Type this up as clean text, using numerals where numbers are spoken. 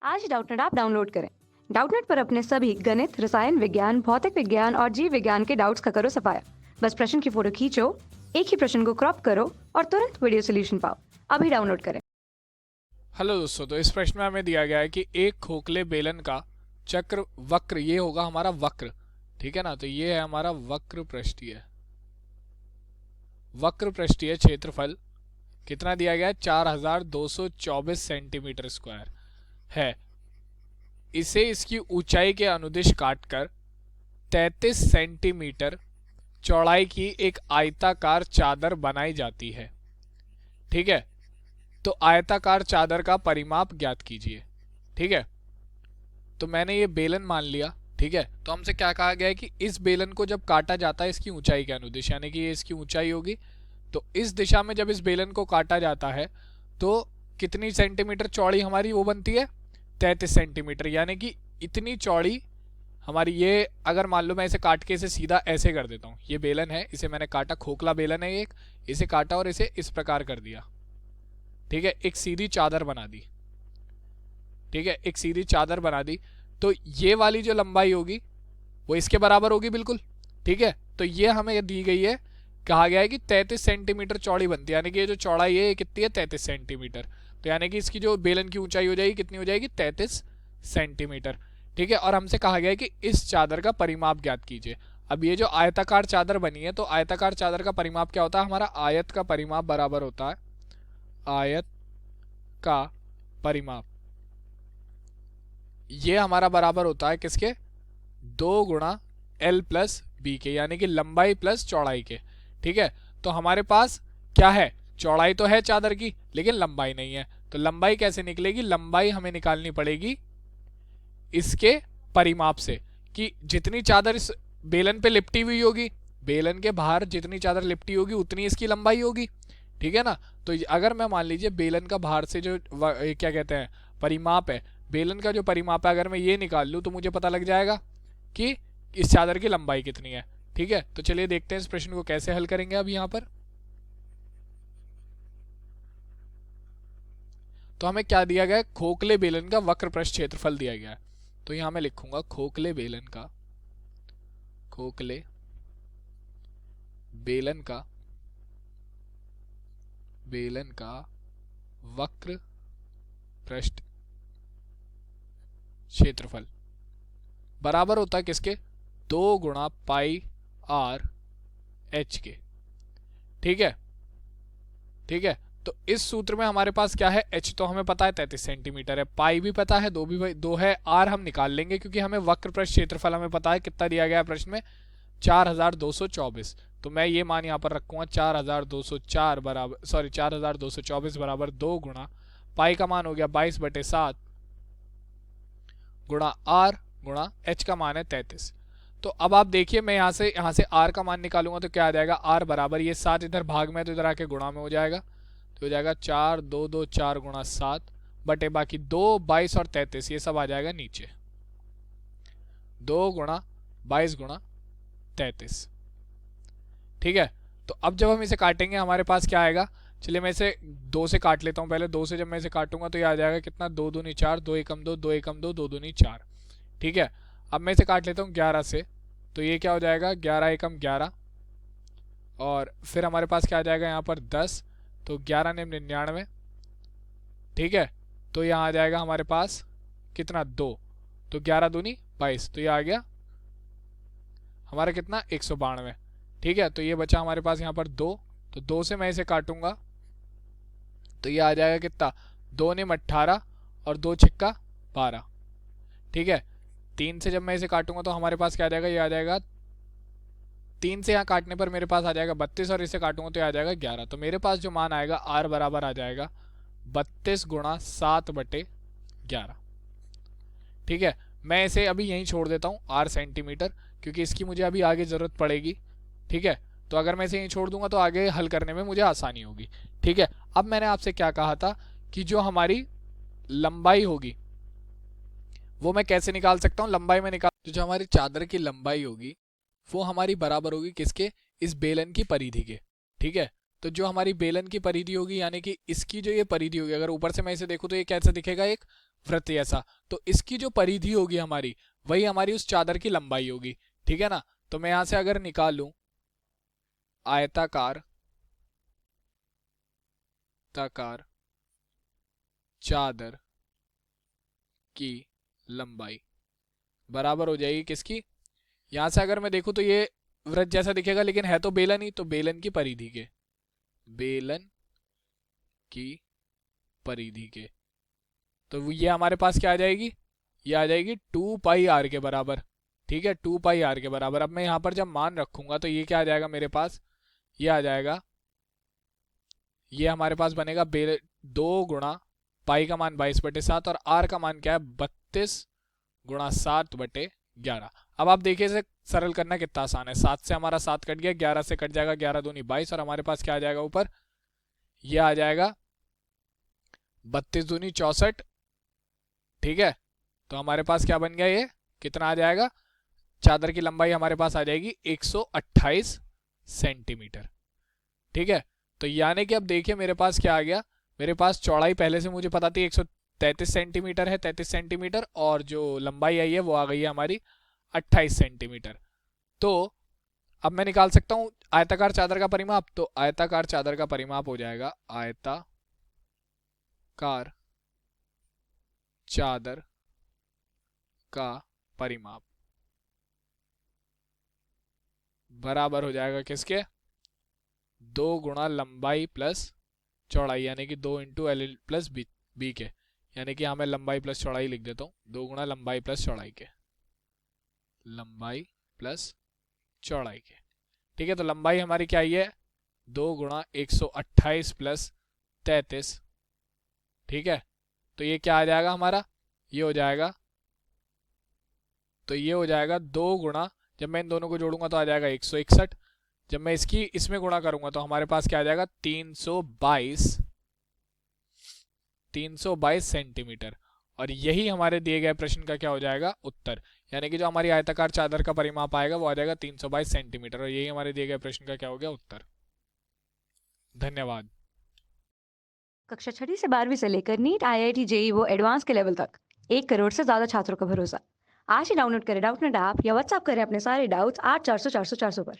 आज Doubtnut app download करें। Doubtnut पर अपने सभी गणित, रसायन विज्ञान, भौतिक विज्ञान और जीव विज्ञान के डाउट्स का करो सफाया। बस प्रश्न की फोटो खींचो, एक ही प्रश्न को क्रॉप करो और तुरंत वीडियो सोल्यूशन पाओ। अभी डाउनलोड करें। हेलो दोस्तों, तो इस प्रश्न में हमें दिया गया है कि एक खोखले बेलन का चक्र वक्र, ये होगा हमारा वक्र, ठीक है ना। तो ये है हमारा वक्र पृष्ठीय क्षेत्रफल कितना दिया गया है, 4224 सेंटीमीटर स्क्वायर है। इसे इसकी ऊंचाई के अनुदिश काटकर 33 सेंटीमीटर चौड़ाई की एक आयताकार चादर बनाई जाती है, ठीक है। तो आयताकार चादर का परिमाप ज्ञात कीजिए, ठीक है। तो मैंने ये बेलन मान लिया, ठीक है। तो हमसे क्या कहा गया है कि इस बेलन को जब काटा जाता है इसकी ऊंचाई के अनुदिश, यानी कि ये इसकी ऊंचाई होगी, तो इस दिशा में जब इस बेलन को काटा जाता है तो कितनी सेंटीमीटर चौड़ी हमारी वो बनती है, 33 सेंटीमीटर। यानी कि इतनी चौड़ी हमारी ये, अगर मान लो मैं इसे काट के इसे सीधा ऐसे कर देता हूँ, ये बेलन है, इसे मैंने काटा, खोखला बेलन है एक, इसे काटा और इसे इस प्रकार कर दिया, ठीक है। एक सीधी चादर बना दी, ठीक है, एक सीधी चादर बना दी। तो ये वाली जो लंबाई होगी वो इसके बराबर होगी बिल्कुल, ठीक है। तो ये हमें दी गई है, कहा गया है कि 33 सेंटीमीटर चौड़ी बनती है, यानी कि ये जो चौड़ाई है ये कितनी है, 33 सेंटीमीटर। तो यानी कि इसकी जो बेलन की ऊंचाई हो जाएगी कितनी हो जाएगी, 33 सेंटीमीटर, ठीक है। और हमसे कहा गया है कि इस चादर का परिमाप ज्ञात कीजिए। अब ये जो आयताकार चादर बनी है, तो आयताकार चादर का परिमाप क्या होता है, हमारा आयत का परिमाप बराबर होता है, आयत का परिमाप ये हमारा बराबर होता है किसके, 2 गुणा L प्लस बी के, यानी कि लंबाई प्लस चौड़ाई के, ठीक है। तो हमारे पास क्या है, चौड़ाई तो है चादर की लेकिन लंबाई नहीं है। तो लंबाई कैसे निकलेगी, लंबाई हमें निकालनी पड़ेगी इसके परिमाप से, कि जितनी चादर इस बेलन पे लिपटी हुई होगी, बेलन के बाहर जितनी चादर लिपटी होगी उतनी इसकी लंबाई होगी, ठीक है ना। तो अगर मैं मान लीजिए बेलन का बाहर से जो क्या कहते हैं परिमाप है, बेलन का जो परिमाप है, अगर मैं ये निकाल लूँ तो मुझे पता लग जाएगा कि इस चादर की लंबाई कितनी है, ठीक है। तो चलिए देखते हैं इस प्रश्न को कैसे हल करेंगे। अब यहां पर तो हमें क्या दिया गया है, खोखले बेलन का वक्र पृष्ठ क्षेत्रफल दिया गया है। तो यहां मैं लिखूंगा खोखले बेलन का वक्र पृष्ठ क्षेत्रफल बराबर होता है किसके, 2 गुणा पाई आर एच के, ठीक है, ठीक है। तो इस सूत्र में हमारे पास क्या है, h तो हमें पता है 33 सेंटीमीटर है, पाई भी पता है, दो है, आर हम निकाल लेंगे क्योंकि हमें वक्र पृष्ठ क्षेत्रफल हमें पता है कितना दिया गया है प्रश्न में, 4224। तो मैं ये मान यहाँ पर रखूंगा 4204 बराबर, सॉरी 4224 बराबर 2 गुणा पाई का मान हो गया 22/7 गुणा आर गुणा एच का मान है 33। तो अब आप देखिए, मैं यहाँ से आर का मान निकालूंगा तो क्या आ जाएगा, आर बराबर ये 7 इधर भाग में तो इधर आके गुणा में हो जाएगा, तो हो जाएगा 4 2 2 4 गुणा 7 बटे बाकी 2 22 और 33, ये सब आ जाएगा नीचे, 2 गुणा 22 गुणा 33, ठीक है। तो अब जब हम इसे काटेंगे हमारे पास क्या आएगा, चलिए मैं इसे 2 से काट लेता हूँ पहले, 2 से जब मैं इसे काटूंगा तो ये आ जाएगा कितना, 2 दूनी 4, 2 एकम 2, 2 एकम 2, 2 दूनी 4, ठीक है। अब मैं इसे काट लेता हूँ 11 से, तो ये क्या हो जाएगा, 11 एकम 11, और फिर हमारे पास क्या आ जाएगा यहाँ पर 10, तो 11 ने 99, ठीक है। तो यहाँ आ जाएगा हमारे पास कितना, 2, तो 11 दूनी 22, तो ये आ गया हमारा कितना, 192, ठीक है। तो ये बचा हमारे पास यहाँ पर 2, तो 2 से मैं इसे काटूंगा तो ये आ जाएगा कितना, 2 ने 18 और 2 छिक्का 12, ठीक है। 3 से जब मैं इसे काटूंगा तो हमारे पास क्या आ जाएगा, ये आ जाएगा 3 से यहाँ काटने पर मेरे पास आ जाएगा 32 और इसे काटूंगा तो आ जाएगा 11। तो मेरे पास जो मान आएगा आर बराबर आ जाएगा 32 गुणा 7/11, ठीक है। मैं इसे अभी यहीं छोड़ देता हूँ आर सेंटीमीटर, क्योंकि इसकी मुझे अभी आगे जरूरत पड़ेगी, ठीक है। तो अगर मैं इसे यहीं छोड़ दूंगा तो आगे हल करने में मुझे आसानी होगी, ठीक है। अब मैंने आपसे क्या कहा था कि जो हमारी लंबाई होगी वो मैं कैसे निकाल सकता हूँ, लंबाई में निकाल, तो जो हमारी चादर की लंबाई होगी वो हमारी बराबर होगी किसके, इस बेलन की परिधि के, ठीक है। तो जो हमारी बेलन की परिधि होगी, यानी कि इसकी जो ये परिधि होगी, अगर ऊपर से मैं इसे देखूं तो ये कैसे दिखेगा, एक वृत्त जैसा, तो इसकी जो परिधि होगी हमारी, वही हमारी उस चादर की लंबाई होगी। ठीक है ना। तो मैं यहां से अगर निकालूं आयताकार ताकार चादर की लंबाई बराबर हो जाएगी किसकी, यहां से अगर मैं देखूं तो ये वृत्त जैसा दिखेगा, लेकिन है तो बेलन ही, तो बेलन की परिधि के, बेलन की परिधि के, तो ये हमारे पास क्या आ जाएगी, ये आ जाएगी 2 पाई r के बराबर। ठीक है, 2 पाई r के बराबर। अब मैं यहां पर जब मान रखूंगा तो ये क्या आ जाएगा मेरे पास, ये आ जाएगा, ये हमारे पास बनेगा 2 गुणा पाई का मान 22/7 और r का मान क्या है 32 गुणा 7/11। अब आप देखिए इसे सरल करना कितना आसान है, 7 से हमारा 7 कट गया, 11 से कट जाएगा, 11 दूनी 22 और हमारे पास क्या आ जाएगा ऊपर, ये आ जाएगा 32 दूनी 64। ठीक है, तो हमारे पास क्या बन गया, ये कितना आ जाएगा, चादर की लंबाई हमारे पास आ जाएगी 128 सेंटीमीटर। ठीक है, तो यानी कि अब देखिए मेरे पास क्या आ गया, मेरे पास चौड़ाई पहले से मुझे पता थी 133 सेंटीमीटर है, 33 सेंटीमीटर, और जो लंबाई आई है वो आ गई है हमारी 28 सेंटीमीटर। तो अब मैं निकाल सकता हूं आयताकार चादर का परिमाप, तो आयताकार चादर का परिमाप हो जाएगा आयताकार चादर का परिमाप बराबर हो जाएगा किसके, 2 गुणा लंबाई प्लस चौड़ाई, यानी कि 2 इंटू एल प्लस बी के, यानी कि यहां मैं लंबाई प्लस चौड़ाई लिख देता हूं, 2 गुणा लंबाई प्लस चौड़ाई के, लंबाई प्लस चौड़ाई के। ठीक है, तो लंबाई हमारी क्या आई है, 2 गुणा 128 प्लस 33। ठीक है, तो ये क्या आ जाएगा हमारा, ये हो जाएगा, तो ये हो जाएगा 2 गुणा, जब मैं इन दोनों को जोड़ूंगा तो आ जाएगा 161, जब मैं इसकी इसमें गुणा करूंगा तो हमारे पास क्या आ जाएगा 322 सेंटीमीटर। और यही हमारे दिए गए प्रश्न का क्या हो जाएगा उत्तर, यानी कि जो हमारी आयताकार चादर का परिमाप आएगा वो आ जाएगा 322 सेंटीमीटर, और यही हमारे दिए गए प्रश्न का क्या हो गया उत्तर। धन्यवाद। कक्षा 6वीं से 12वीं से लेकर नीट, IIT, JEE वो एडवांस के लेवल तक 1 करोड़ से ज्यादा छात्रों का भरोसा। आज ही डाउनलोड करें डाउटनेट ऐप या व्हाट्सएप करें अपने सारे डाउट्स 8400 400 400 पर।